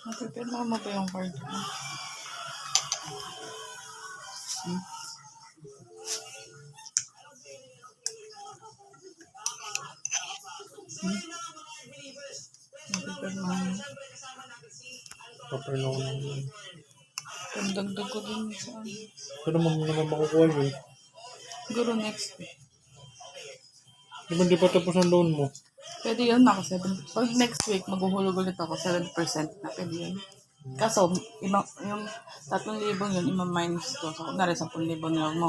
Napipirma mo ba yung card mo? Napipirma mo. Papirma ko naman. Pandagdag ko din sa ano. Ito naman makukuha yun. Siguro next week. Diba di pa tapos ang loan mo? Pwede yun, naka 7. Pag next week, maghuhulog ulit ako, 7% na. Pwede yun. Kaso, yung 3,000 yun, ima-minus ko. So, kunwari, 10,000 na mo.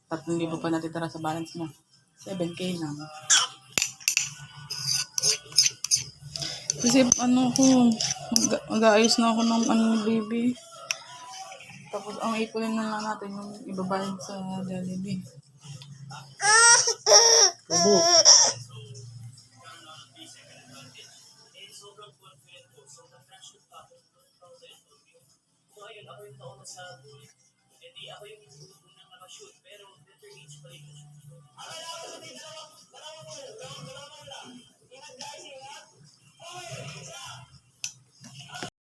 3,000 pa natitira sa balance mo. 7K lang. Kasi mag-aayos na ako ng baby. Tapos, ang ipunin na lang natin yung ibabayad sa Jollibee. Abo.